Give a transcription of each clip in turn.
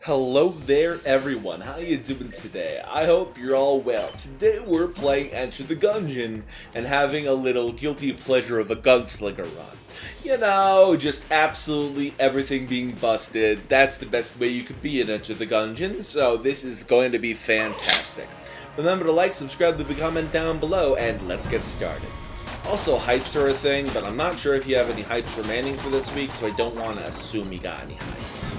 Hello there everyone, how you doing today? I hope you're all well. Today we're playing Enter the Gungeon and having a little guilty pleasure of a gunslinger run. You know, just absolutely everything being busted. That's the best way you could be in Enter the Gungeon, so this is going to be fantastic. Remember to like, subscribe, leave a comment down below, and let's get started. Also, hypes are a thing, but I'm not sure if you have any hypes remaining for this week, so I don't want to assume you got any hypes.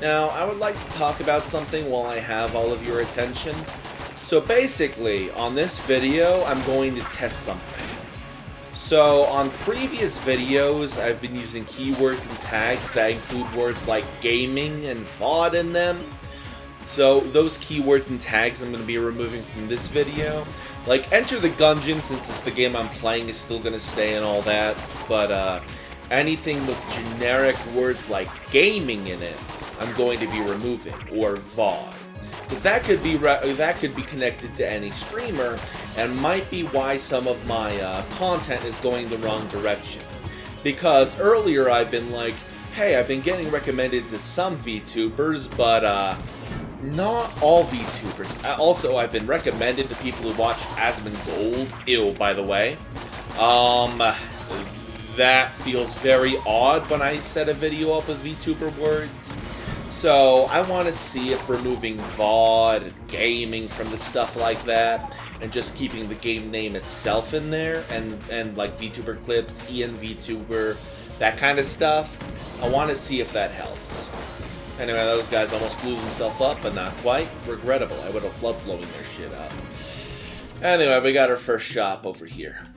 Now, I would like to talk about something while I have all of your attention. So basically, on this video, I'm going to test something. So, on previous videos, I've been using keywords and tags that include words like gaming and VOD in them. So, those keywords and tags I'm going to be removing from this video. Like, Enter the Gungeon, since it's the game I'm playing, is still going to stay and all that. But, anything with generic words like gaming in it, I'm going to be removing, or VOD, because that could be connected to any streamer, and might be why some of my content is going the wrong direction. Because earlier I've been like, hey, I've been getting recommended to some VTubers, but not all VTubers. Also, I've been recommended to people who watch Asmongold. Ew, by the way. That feels very odd when I set a video up with VTuber words. So I want to see if removing VOD and gaming from the stuff like that, and just keeping the game name itself in there, and like VTuber clips, envtuber, that kind of stuff. I want to see if that helps. Anyway, those guys almost blew themselves up, but not quite. Regrettable. I would have loved blowing their shit up. Anyway, we got our first shop over here.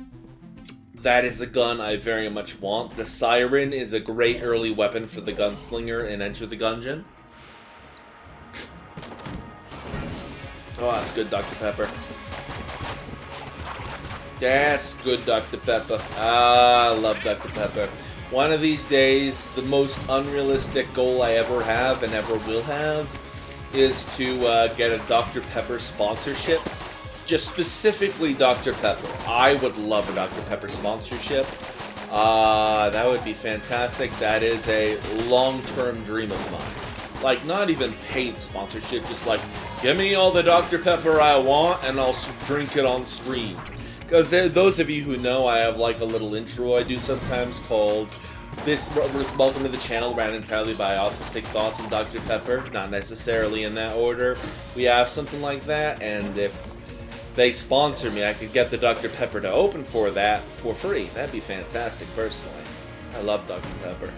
That is a gun I very much want. The Siren is a great early weapon for the gunslinger in Enter the Gungeon. Oh, that's good, Dr. Pepper. Yes, good, Dr. Pepper. Ah, I love Dr. Pepper. One of these days, the most unrealistic goal I ever have and ever will have is to get a Dr. Pepper sponsorship. Just specifically Dr. Pepper. I would love a Dr. Pepper sponsorship. That would be fantastic. That is a long-term dream of mine. Like, not even paid sponsorship, just like, give me all the Dr. Pepper I want and I'll drink it on stream. Because those of you who know, I have like a little intro I do sometimes called Welcome to the channel, ran entirely by Autistic Thoughts and Dr. Pepper. Not necessarily in that order. We have something like that, and if they sponsor me, I could get the Dr. Pepper to open for that for free. That'd be fantastic, personally. I love Dr. Pepper.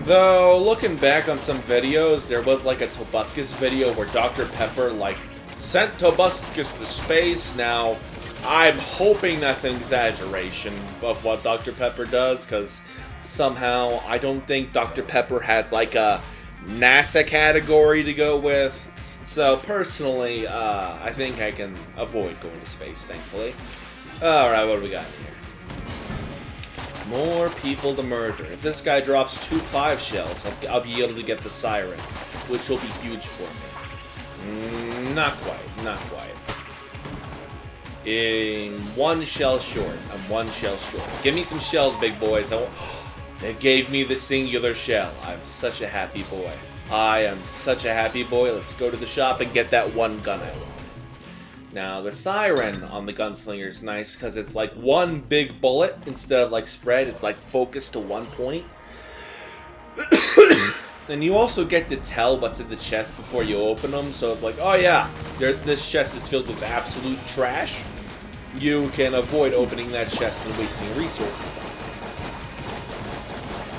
Though, looking back on some videos, there was like a Tobuscus video where Dr. Pepper, like, sent Tobuscus to space. Now, I'm hoping that's an exaggeration of what Dr. Pepper does, because somehow I don't think Dr. Pepper has, like, a NASA category to go with. So, personally, I think I can avoid going to space, thankfully. Alright, what do we got here? More people to murder. If this guy drops 2 5 shells, I'll be able to get the Siren, which will be huge for me. Not quite, not quite. In 1 shell short. I'm 1 shell short. Give me some shells, big boys. They gave me the singular shell. I'm such a happy boy. I am such a happy boy. Let's go to the shop and get that one gun I want. Now, the Siren on the Gunslinger is nice because it's like one big bullet instead of like spread. It's like focused to one point. And you also get to tell what's in the chest before you open them. So it's like, oh yeah, this chest is filled with absolute trash. You can avoid opening that chest and wasting resources on it.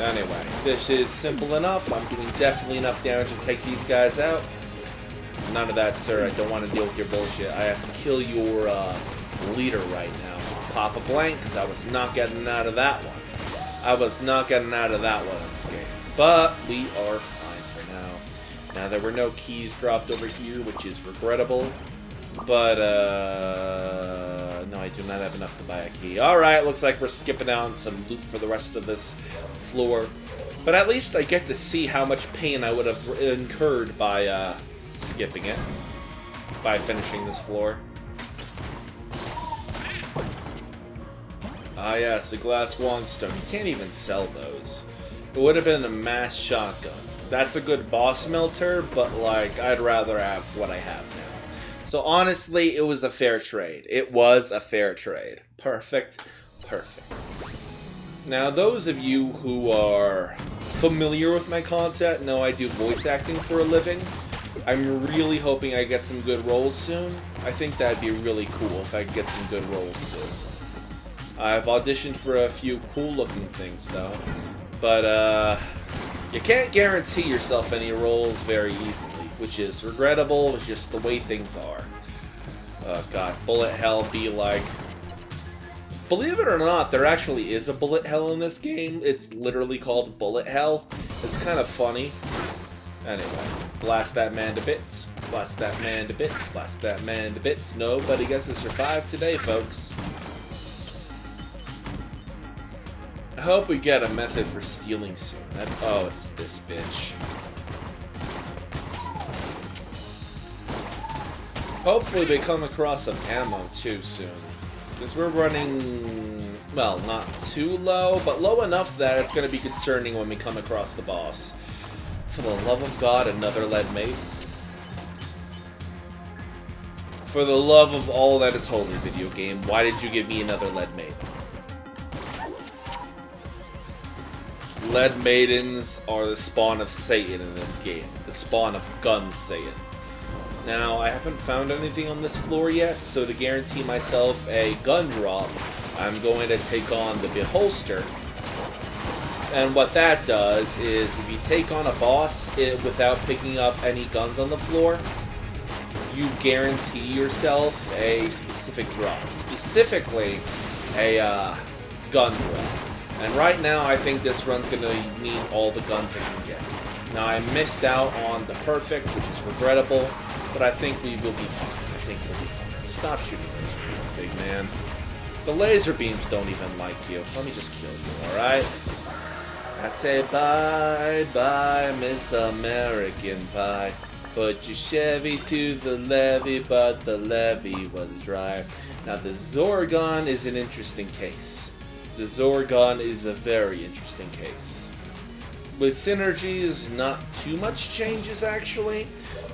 Anyway, this is simple enough. I'm doing definitely enough damage to take these guys out. None of that, sir. I don't want to deal with your bullshit. I have to kill your leader right now. Pop a blank, because I was not getting out of that one. I was not getting out of that one unscathed. But we are fine for now. Now, there were no keys dropped over here, which is regrettable. But, no, I do not have enough to buy a key. Alright, looks like we're skipping out on some loot for the rest of this floor. But at least I get to see how much pain I would have incurred by, skipping it. By finishing this floor. Ah yes, a glass wandstone. You can't even sell those. It would have been a mass shotgun. That's a good boss melter, but like, I'd rather have what I have now. So honestly, it was a fair trade. It was a fair trade. Perfect. Perfect. Now, those of you who are familiar with my content know I do voice acting for a living. I'm really hoping I get some good roles soon. I think that'd be really cool if I could get some good roles soon. I've auditioned for a few cool-looking things, though. But, you can't guarantee yourself any roles very easily, which is regrettable. It's just the way things are. Oh, God. Bullet hell be like... Believe it or not, there actually is a bullet hell in this game. It's literally called bullet hell. It's kind of funny. Anyway, blast that man to bits. Blast that man to bits. Blast that man to bits. Nobody gets to survive today, folks. I hope we get a method for stealing soon. Oh, it's this bitch. Hopefully they come across some ammo too soon. Because we're running, well, not too low, but low enough that it's going to be concerning when we come across the boss. For the love of God, another lead mate. For the love of all that is holy, video game, why did you give me another lead mate? Lead maidens are the spawn of Satan in this game. The spawn of gun Satan. Now, I haven't found anything on this floor yet, so to guarantee myself a gun drop, I'm going to take on the Beholster. And what that does is, if you take on a boss without picking up any guns on the floor, you guarantee yourself a specific drop. Specifically, a gun drop. And right now, I think this run's going to need all the guns I can get. Now, I missed out on the perfect, which is regrettable. But I think we will be fine. I think we'll be fine. Stop shooting laser beams, big man. The laser beams don't even like you. Let me just kill you, alright? I say bye, bye, Miss American Pie. Put your Chevy to the levee, but the levee was dry. Now, the Zorgon is an interesting case. The Zorgon is a very interesting case. With synergies, not too much changes, actually.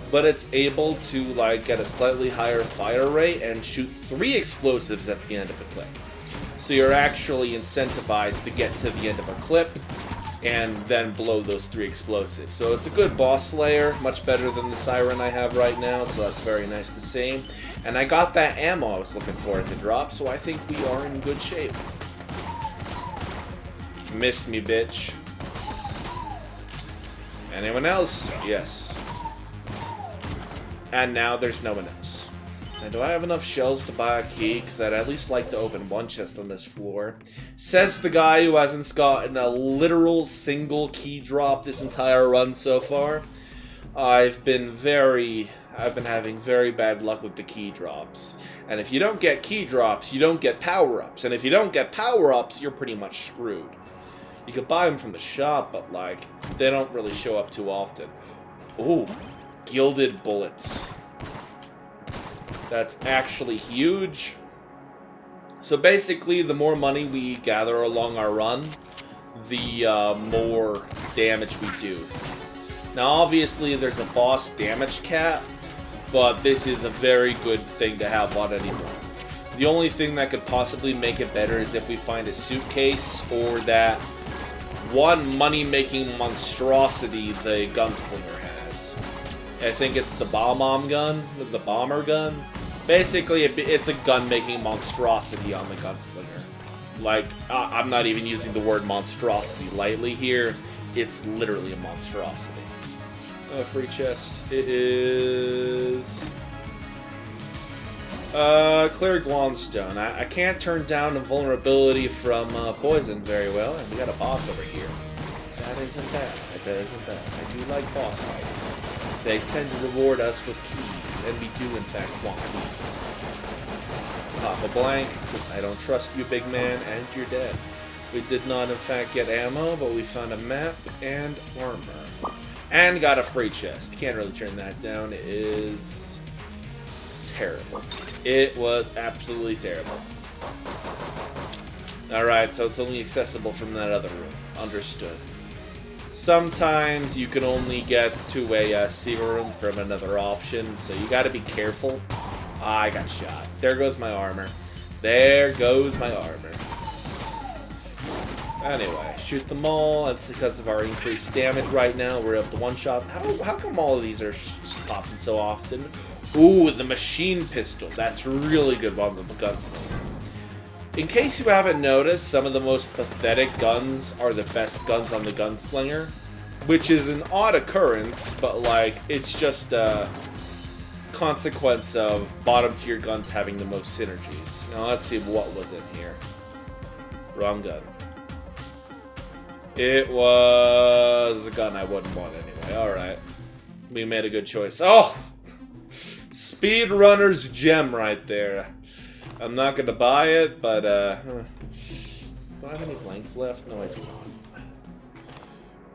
But it's able to like get a slightly higher fire rate and shoot 3 explosives at the end of a clip. So you're actually incentivized to get to the end of a clip and then blow those 3 explosives. So it's a good boss slayer, much better than the Siren I have right now, so that's very nice to see. And I got that ammo I was looking for as a drop, so I think we are in good shape. Missed me, bitch. Anyone else? Yes. And now there's no one else. Now, do I have enough shells to buy a key? Because I'd at least like to open one chest on this floor. Says the guy who hasn't gotten a literal single key drop this entire run so far. I've been having very bad luck with the key drops. And if you don't get key drops, you don't get power-ups. And if you don't get power-ups, you're pretty much screwed. You could buy them from the shop, but like, they don't really show up too often. Ooh. Gilded bullets. That's actually huge. So basically, the more money we gather along our run, the more damage we do. Now, obviously, there's a boss damage cap, but this is a very good thing to have on any run. The only thing that could possibly make it better is if we find a suitcase or that one money-making monstrosity the gunslinger has. I think it's the bomb gun, the bomber gun. Basically, it's a gun-making monstrosity on the gunslinger. Like, I'm not even using the word monstrosity lightly here. It's literally a monstrosity. Free chest. It is... Clear Guanstone. I can't turn down invulnerability from poison very well, and we got a boss over here. That isn't bad. That isn't bad. I do like boss fights. They tend to reward us with keys, and we do in fact want keys. Pop a blank, because I don't trust you, big man, and you're dead. We did not in fact get ammo, but we found a map and armor. And got a free chest. Can't really turn that down. It is... terrible. It was absolutely terrible. Alright, so it's only accessible from that other room. Understood. Sometimes you can only get to a secret room from another option, so you gotta be careful. Ah, I got shot. There goes my armor. There goes my armor. Anyway, shoot them all. That's because of our increased damage right now. We're up to one shot. How come all of these are popping so often? Ooh, the machine pistol. That's really good on the gunslinger. In case you haven't noticed, some of the most pathetic guns are the best guns on the gunslinger, which is an odd occurrence, but like it's just a consequence of bottom tier guns having the most synergies. Now let's see what was in here. Wrong gun. It was a gun I wouldn't want anyway. Alright. We made a good choice. Oh! Speedrunner's gem right there. I'm not gonna buy it, but, do I have any blanks left? No, I do not.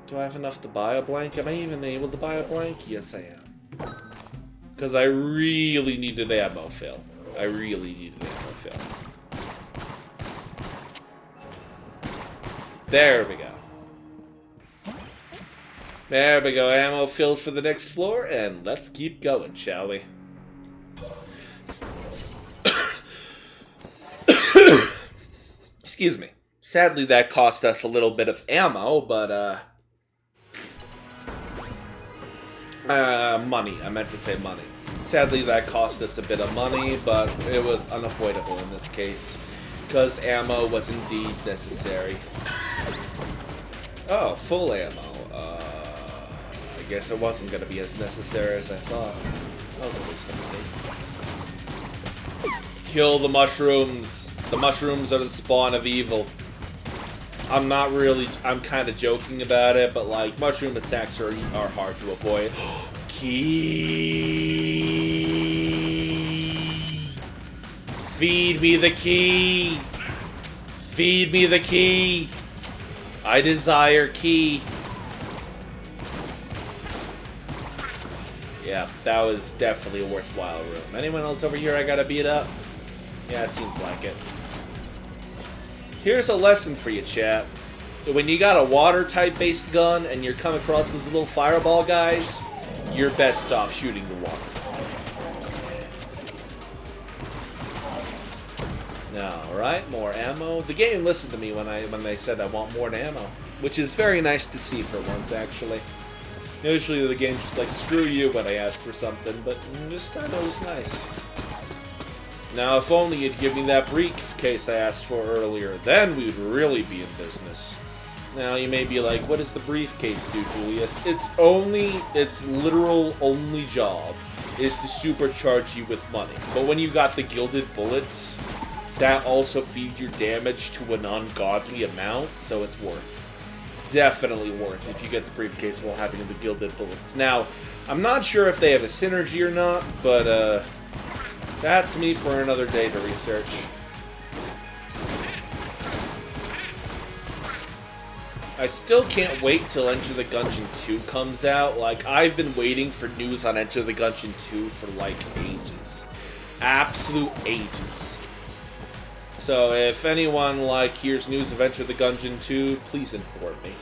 Do I have enough to buy a blank? Am I even able to buy a blank? Yes, I am. Because I really needed ammo fill. I really needed ammo fill. There we go. There we go, ammo filled for the next floor, and let's keep going, shall we? Excuse me. Sadly, that cost us a little bit of ammo, but, money. I meant to say money. Sadly, that cost us a bit of money, but it was unavoidable in this case, because ammo was indeed necessary. Oh, full ammo. I guess it wasn't going to be as necessary as I thought. That was a waste of money. Kill the mushrooms. The mushrooms are the spawn of evil. I'm kind of joking about it, but like, mushroom attacks are hard to avoid. Key! Feed me the key! Feed me the key! I desire key. Yeah, that was definitely a worthwhile room. Anyone else over here I gotta beat up? Yeah, it seems like it. Here's a lesson for you, chat. When you got a water-type based gun and you're coming across those little fireball guys, you're best off shooting the water. Alright, more ammo. The game listened to me when they said I want more ammo, which is very nice to see for once, actually. Usually the game's just like, screw you when I ask for something, but this time it was nice. Now, if only you'd give me that briefcase I asked for earlier, then we'd really be in business. Now, you may be like, what does the briefcase do, Julius? Its literal only job is to supercharge you with money. But when you got the gilded bullets, that also feeds your damage to an ungodly amount, so it's worth. Definitely worth if you get the briefcase while having the gilded bullets. Now, I'm not sure if they have a synergy or not, but that's me for another day to research. I still can't wait till Enter the Gungeon 2 comes out. Like, I've been waiting for news on Enter the Gungeon 2 for, like, ages. Absolute ages. So, if anyone, like, hears news of Enter the Gungeon 2, please inform me.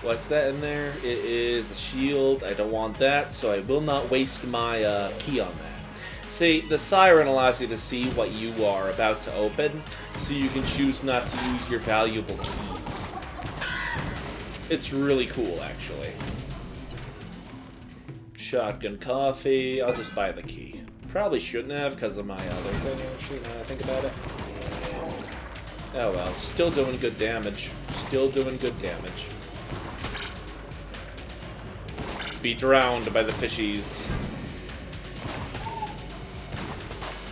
What's that in there? It is a shield. I don't want that, so I will not waste my key on that. See, the siren allows you to see what you are about to open, so you can choose not to use your valuable keys. It's really cool, actually. Shotgun coffee. I'll just buy the key. Probably shouldn't have because of my other thing, actually, now that I think about it. Oh well, still doing good damage. Still doing good damage. Be drowned by the fishies.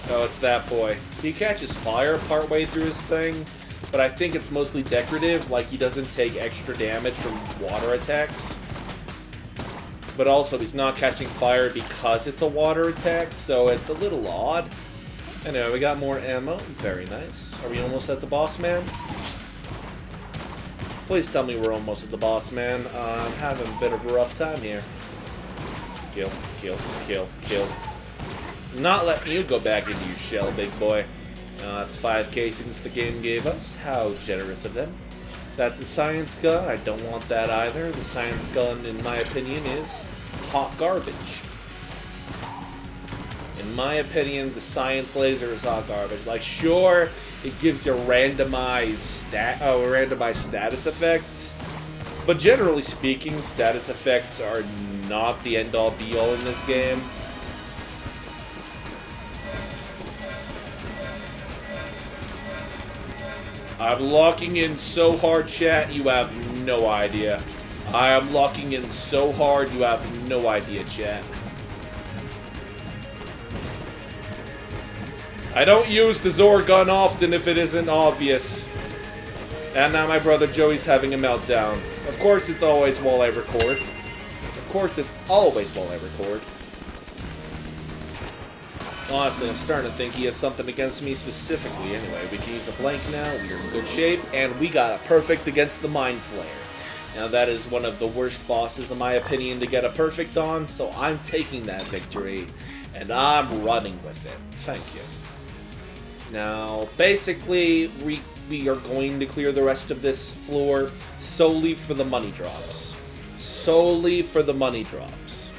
Oh, it's that boy. He catches fire partway through his thing, but I think it's mostly decorative, like he doesn't take extra damage from water attacks. But also, he's not catching fire because it's a water attack, so it's a little odd. Anyway, we got more ammo. Very nice. Are we almost at the boss man? Please tell me we're almost at the boss man. I'm having a bit of a rough time here. Kill, kill, kill, kill. Not letting you go back into your shell, big boy. That's 5 casings the game gave us. How generous of them. That's the science gun. I don't want that either. The science gun, in my opinion, is hot garbage. In my opinion, the science laser is hot garbage. Like, sure, it gives you randomized status effects, but generally speaking, status effects are not the end-all be-all in this game. I'm locking in so hard, chat, you have no idea. I am locking in so hard, you have no idea, chat. I don't use the Zor gun often if it isn't obvious. And now my brother Joey's having a meltdown. Of course it's always while I record. Of course it's always while I record. Honestly, I'm starting to think he has something against me specifically. Anyway, we can use a blank now. We're in good shape. And we got a perfect against the Mind Flayer. Now that is one of the worst bosses in my opinion to get a perfect on. So I'm taking that victory. And I'm running with it. Thank you. Now, basically, we are going to clear the rest of this floor solely for the money drops. Solely for the money drops.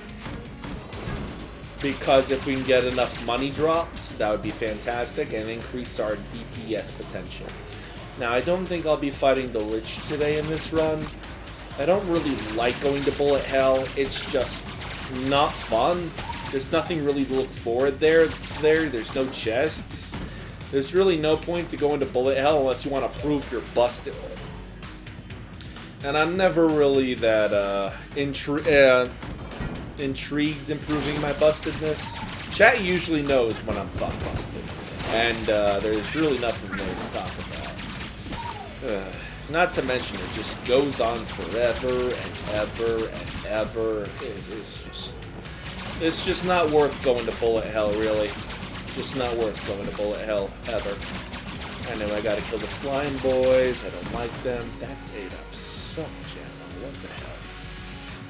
Because if we can get enough money drops, that would be fantastic and increase our DPS potential. Now, I don't think I'll be fighting the Lich today in this run. I don't really like going to Bullet Hell. It's just not fun. There's nothing really to look forward there. There's no chests. There's really no point to go into Bullet Hell unless you want to prove you're busted. And I'm never really that intrigued in proving my bustedness. Chat usually knows when I'm fuck busted. And there's really nothing there to talk about. Not to mention it just goes on forever and ever and ever. It's just not worth going to Bullet Hell, really. Just not worth going to Bullet Hell, ever. Anyway, I gotta kill the slime boys. I don't like them. That ate up so much ammo. What the hell?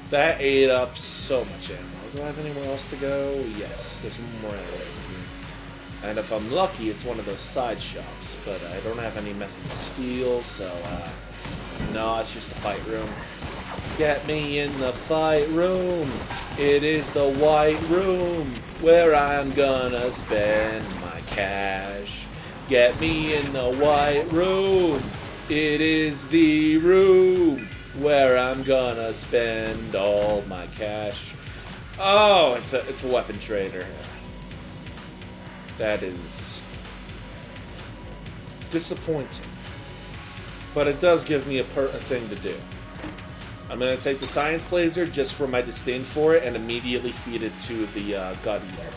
That ate up so much ammo. Do I have anywhere else to go? Yes, there's more ammo. And if I'm lucky, it's one of those side shops. But I don't have any method to steal, so, no, it's just a fight room. Get me in the fight room. It is the white room where I'm gonna spend my cash. Get me in the white room. It is the room where I'm gonna spend all my cash. Oh, it's a weapon trader. That is disappointing. But it does give me a thing to do. I'm going to take the science laser just for my disdain for it and immediately feed it to the gun eater.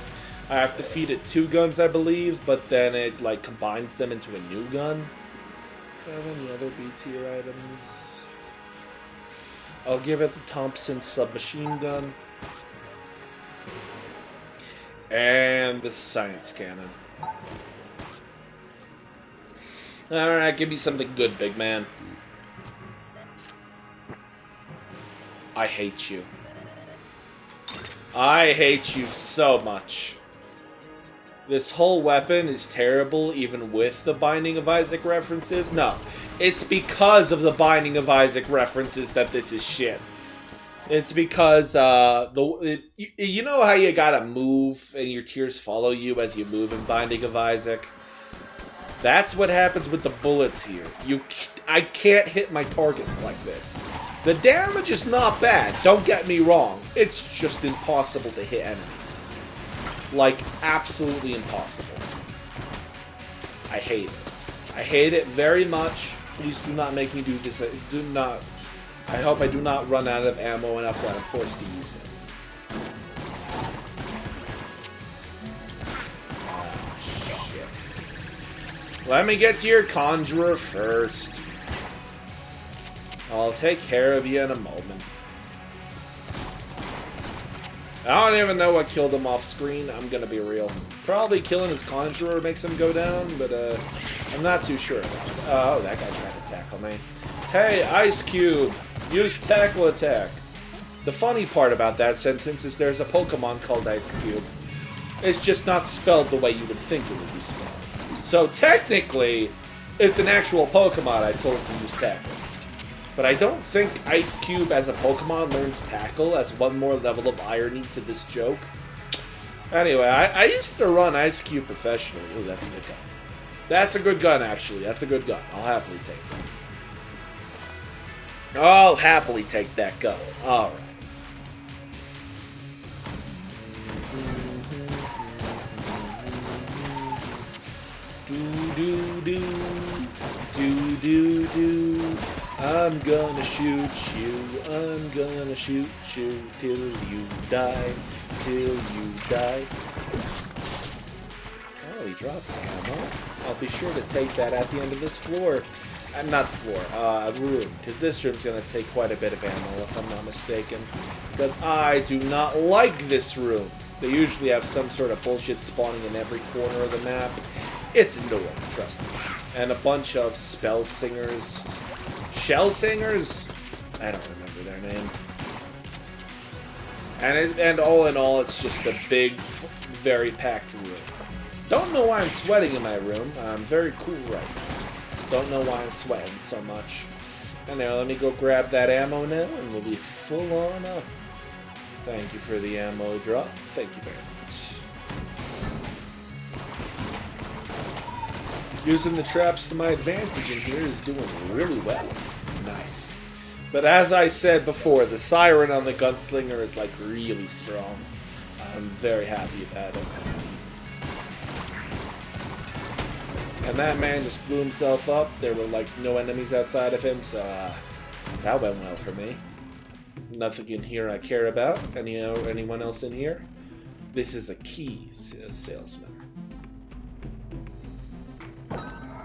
I have to feed it 2 guns, I believe, but then it like combines them into a new gun. Do I have any other B tier items? I'll give it the Thompson submachine gun. And the science cannon. Alright, give me something good, big man. I hate you. I hate you so much. This whole weapon is terrible even with the Binding of Isaac references. No, it's because of the Binding of Isaac references that this is shit. It's because, you know how you gotta move and your tears follow you as you move in Binding of Isaac? That's what happens with the bullets here. I can't hit my targets like this. The damage is not bad, don't get me wrong. It's just impossible to hit enemies. Like, absolutely impossible. I hate it. I hate it very much. Please do not make me do this. Do not. I hope I do not run out of ammo enough that I'm forced to use it. Oh, shit. Let me get to your conjurer first. I'll take care of you in a moment. I don't even know what killed him off screen, I'm gonna be real. Probably killing his conjurer makes him go down, but I'm not too sure about it. Oh, that guy tried to tackle me. Hey, Ice Cube! Use tackle attack. The funny part about that sentence is there's a Pokemon called Ice Cube. It's just not spelled the way you would think it would be spelled. So technically, it's an actual Pokemon I told to use tackle. But I don't think Ice Cube as a Pokemon learns Tackle as one more level of irony to this joke. Anyway, I used to run Ice Cube professionally. Ooh, that's a good gun. That's a good gun, actually. That's a good gun. I'll happily take that. I'll happily take that gun. Alright. Do. I'm gonna shoot you. I'm gonna shoot you till you die. Till you die. Oh, he dropped ammo. I'll be sure to take that at the end of this floor. Not floor, room. Because this room's gonna take quite a bit of ammo, if I'm not mistaken. Because I do not like this room. They usually have some sort of bullshit spawning in every corner of the map. It's annoying, trust me. And a bunch of spell singers. Shell singers? I don't remember their name. And all in all, it's just a big, very packed room. Don't know why I'm sweating in my room. I'm very cool right now. Don't know why I'm sweating so much. And now let me go grab that ammo now, and we'll be full on up. Thank you for the ammo drop. Thank you very much. Using the traps to my advantage in here is doing really well. Nice. But as I said before, the siren on the gunslinger is like really strong. I'm very happy about it. And that man just blew himself up. There were like no enemies outside of him, so that went well for me. Nothing in here I care about. Anyone else in here? This is a key salesman.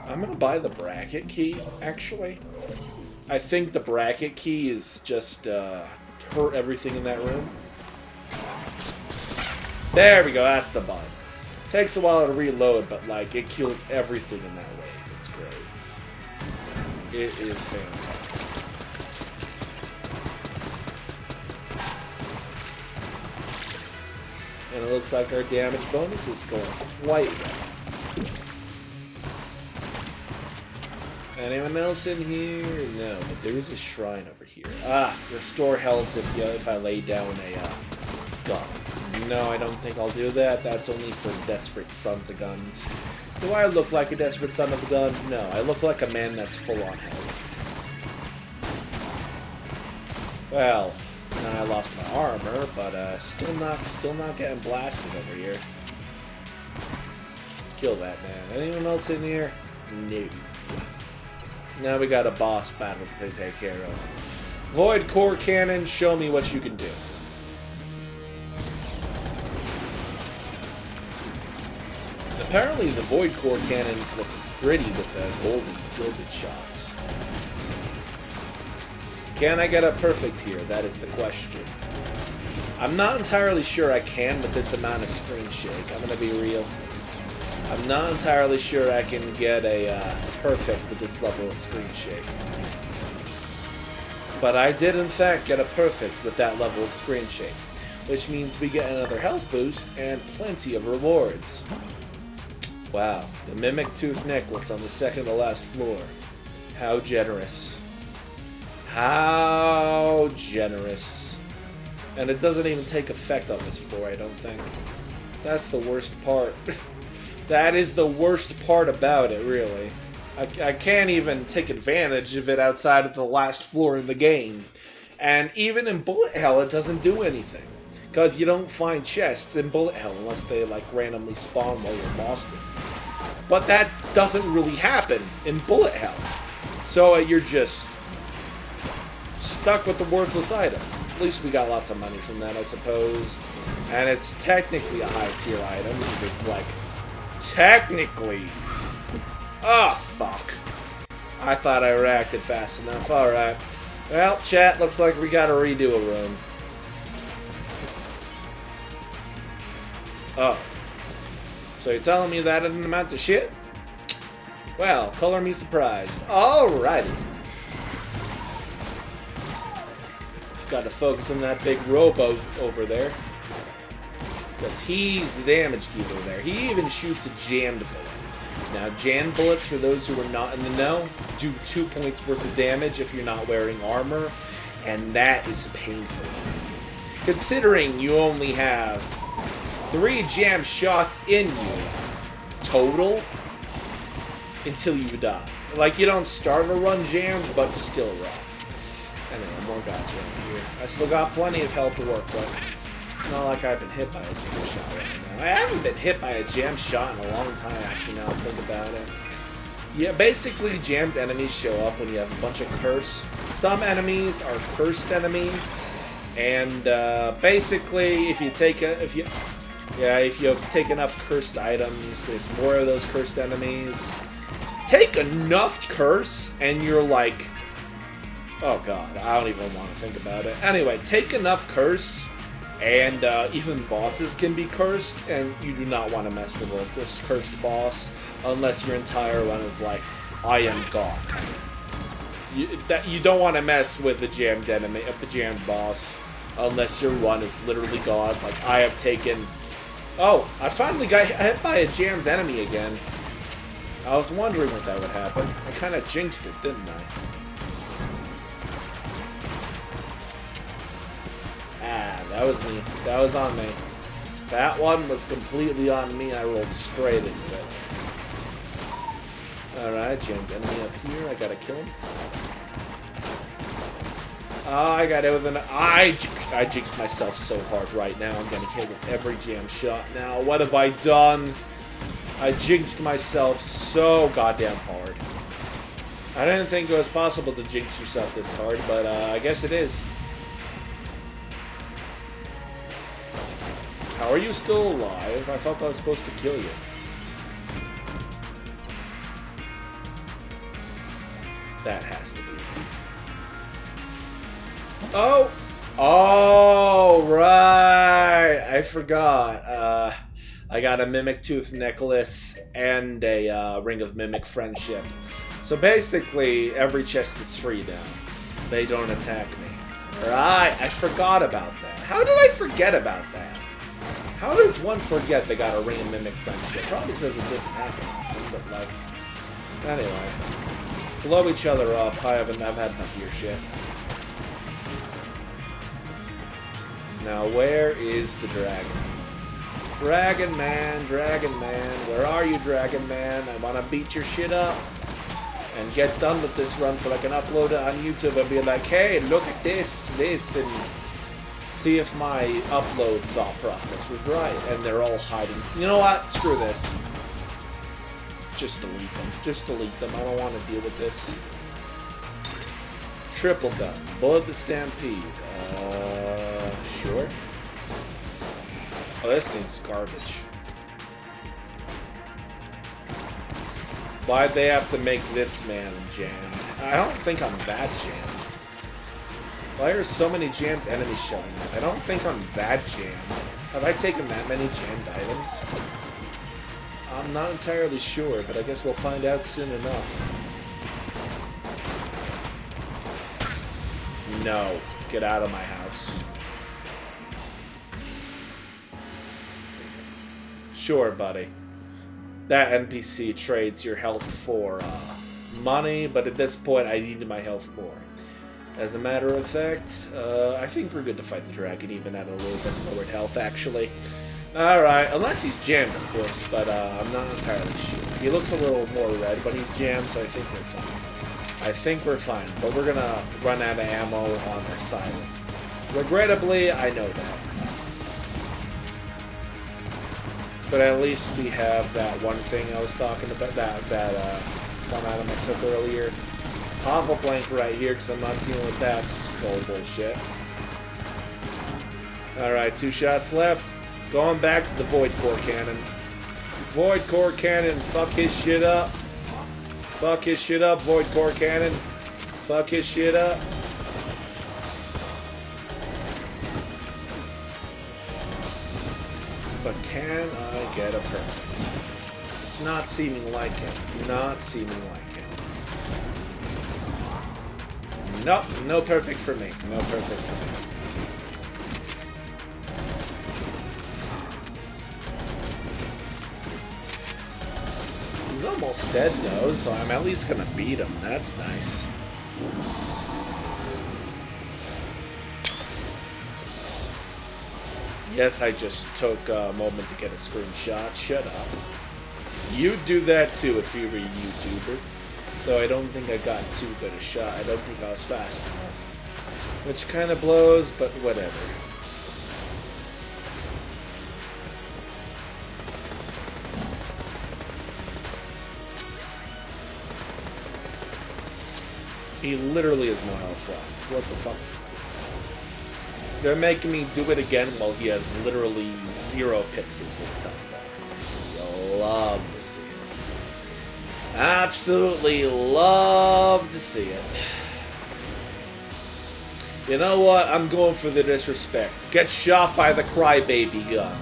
I'm gonna buy the bracket key, actually. I think the bracket key is just hurt everything in that room. There we go, that's the button. Takes a while to reload, but like it kills everything in that wave. It's great. It is fantastic. And it looks like our damage bonus is going quite well. Anyone else in here? No, but there's a shrine over here. Ah, restore health if I lay down a gun. No, I don't think I'll do that. That's only for desperate sons of guns. Do I look like a desperate son of a gun? No, I look like a man that's full on health. Well, now I lost my armor, but still not getting blasted over here. Kill that man. Anyone else in here? No. Now we got a boss battle to take care of. Void Core Cannon, show me what you can do. Apparently the Void Core Cannon's looking pretty with the gilded shots. Can I get a perfect here? That is the question. I'm not entirely sure I can with this amount of screen shake. I'm gonna be real. I'm not entirely sure I can get a perfect with this level of screen shake. But I did in fact get a perfect with that level of screen shake, which means we get another health boost and plenty of rewards. Wow, the Mimic Tooth Necklace on the second to last floor. How generous. How generous. And it doesn't even take effect on this floor, I don't think. That's the worst part. That is the worst part about it, really. I can't even take advantage of it outside of the last floor in the game. And even in Bullet Hell, it doesn't do anything. Because you don't find chests in Bullet Hell unless they, like, randomly spawn while you're lost in. But that doesn't really happen in Bullet Hell. So you're just stuck with the worthless item. At least we got lots of money from that, I suppose. And it's technically a high-tier item. It's like... technically. Oh, fuck. I thought I reacted fast enough. Alright. Well, chat, looks like we gotta redo a room. Oh. So you're telling me that didn't amount to shit? Well, color me surprised. Alrighty. Gotta focus on that big rowboat over there. Because he's the damage dealer there. He even shoots a jammed bullet. Now, jam bullets, for those who are not in the know, do 2 points worth of damage if you're not wearing armor, and that is painful in this game. Considering you only have 3 jam shots in you total until you die. Like, you don't start a run jammed, but still rough. Anyway, more guys around here. I still got plenty of health to work with. Not like I've been hit by a jam shot right now. I haven't been hit by a jam shot in a long time, actually, now I think about it. Yeah, basically, jammed enemies show up when you have a bunch of curse. Some enemies are cursed enemies, and basically, if you take enough cursed items, there's more of those cursed enemies. Take enough curse, and you're like, oh god, I don't even want to think about it. Anyway, take enough curse, and even bosses can be cursed, and you do not want to mess with a cursed boss unless your entire run is like, I am God. You don't want to mess with the jammed enemy, the jammed boss, unless your run is literally God. Like, I have taken... Oh, I finally got hit by a jammed enemy again. I was wondering if that would happen. I kind of jinxed it, didn't I? Ah, that was me. That was on me. That one was completely on me. I rolled straight into it. Alright, jammed enemy up here. I gotta kill him. Oh, I got it with an... I jinxed myself so hard right now. I'm getting hit with every jam shot now. What have I done? I jinxed myself so goddamn hard. I didn't think it was possible to jinx yourself this hard, but I guess it is. How are you still alive? I thought I was supposed to kill you. That has to be. Oh! Oh, right! I forgot. I got a Mimic Tooth Necklace and a Ring of Mimic Friendship. So basically, every chest is free now. They don't attack me. Right, I forgot about that. How did I forget about that? How does one forget they got a Ring of Mimic Friendship? Probably because it doesn't happen often, but like... Anyway. Blow each other up. I've had enough of your shit. Now, where is the dragon? Dragon Man, where are you, Dragon Man? I want to beat your shit up and get done with this run so I can upload it on YouTube and be like, hey, look at this, and see if my upload thought process was right. And they're all hiding. You know what? Screw this. Just delete them. Just delete them. I don't want to deal with this. Triple gun. Bullet the Stampede. Sure. Oh, this thing's garbage. Why'd they have to make this man jammed? I don't think I'm that jammed. Why are so many jammed enemies showing up? I don't think I'm that jammed. Have I taken that many jammed items? I'm not entirely sure, but I guess we'll find out soon enough. No. Get out of my house. Sure, buddy. That NPC trades your health for money, but at this point I need my health more. As a matter of fact, I think we're good to fight the dragon even at a little bit lowered health, actually. Alright, unless he's jammed, of course, but I'm not entirely sure. He looks a little more red, but he's jammed, so I think we're fine. I think we're fine, but we're gonna run out of ammo on our silent. Regrettably, I know that. But at least we have that one thing I was talking about, that one item I took earlier. Aqua Blank right here, because I'm not dealing with that skull bullshit. Alright, 2 shots left. Going back to the Void Core Cannon. Void Core Cannon, fuck his shit up. Fuck his shit up, Void Core Cannon. Fuck his shit up. But can I get a perfect? It's not seeming like it. Not seeming like it. Nope, no perfect for me. No perfect for me. He's almost dead though, so I'm at least gonna beat him. That's nice. Yes, I just took a moment to get a screenshot. Shut up. You'd do that too if you were a YouTuber. Though I don't think I got too good a shot. I don't think I was fast enough. Which kind of blows, but whatever. He literally has no health left. What the fuck? They're making me do it again while he has literally 0 pixels in his health bar. You'll love to see it. Absolutely love to see it. You know what? I'm going for the disrespect. Get shot by the crybaby gun.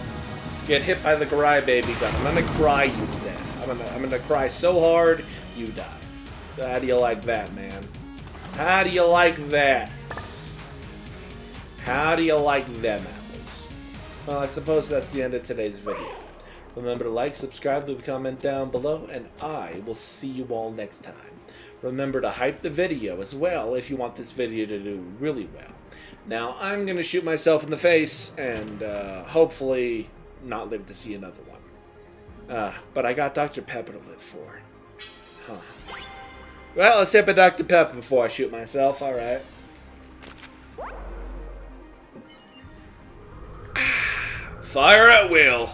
Get hit by the crybaby gun. I'm gonna cry you to death. I'm gonna cry so hard you die. How do you like that, man? How do you like that? How do you like them apples? Well, I suppose that's the end of today's video. Remember to like, subscribe, leave a comment down below, and I will see you all next time. Remember to hype the video as well if you want this video to do really well. Now, I'm going to shoot myself in the face and hopefully not live to see another one. But I got Dr. Pepper to live for. Huh. Well, let's sip a Dr. Pepper before I shoot myself, alright. Fire at will.